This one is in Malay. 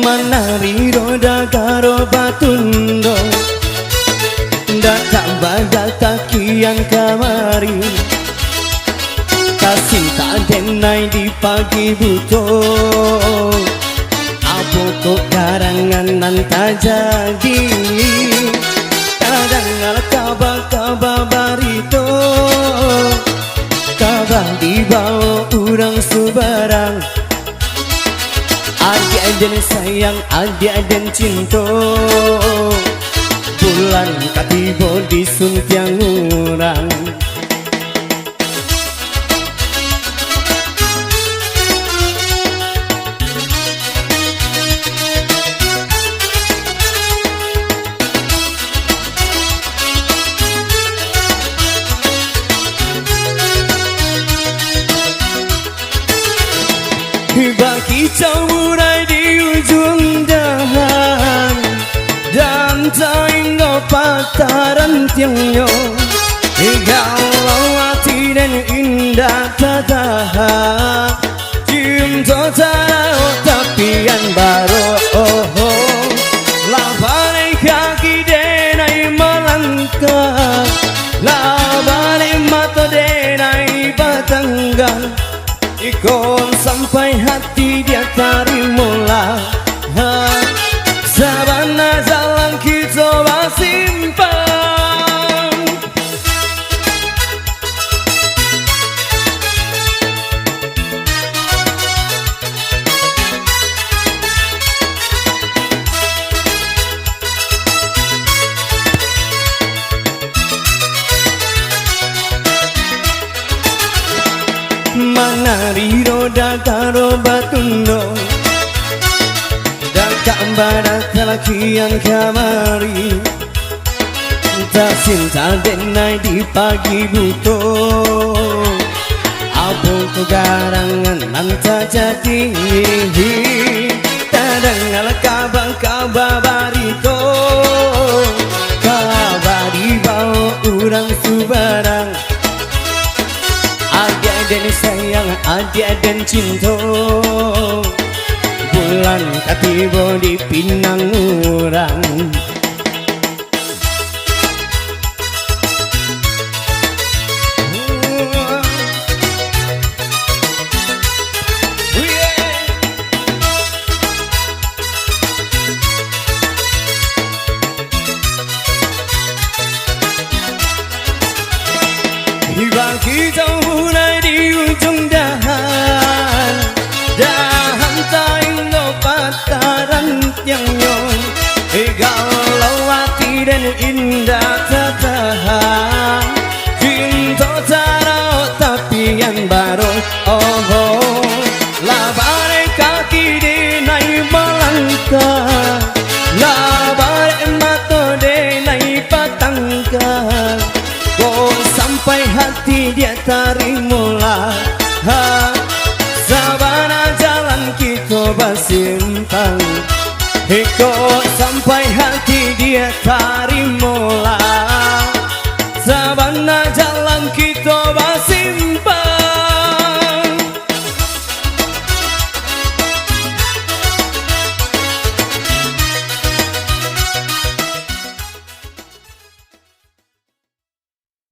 Manari roda karo batundo datang bagal takian kamari kasinta denai di pagi buto apo kok karangan nanta jadi kadang ala kaba barito kaba dibawa urang subarang adik-adik sayang, adik-adik cinta bulan katibo disuntiang urang bagi cawurai di ujung dahan dan tainggo pataran tiangnya kalau hati dan indah tatahan cium totara tapian baru labalai kaki denai melangkah labalai mata denai batanggal ikon sampai hati dia tarimulah sabana jalan kita simpang manari roda karo batundo datang badak kalakian kamari tak cinta denai di pagi buto apo kegarangan nanta jadi kadang ala kaba barito kaba dibawa urang subarang adik-adik sayang, adik-adik cinta bulan katibo di pinang urang bagi cawurai di ujung dahan tainggo pataran tiangnya kalau hati dan indah tatahan cinta taro tapi yang baru labalai kaki denai melangkah labalai mata denai patangkah sampai hati dia tarimulah sabana jalan kita bersimpang sampai hati dia tarimulah sabana jalan kita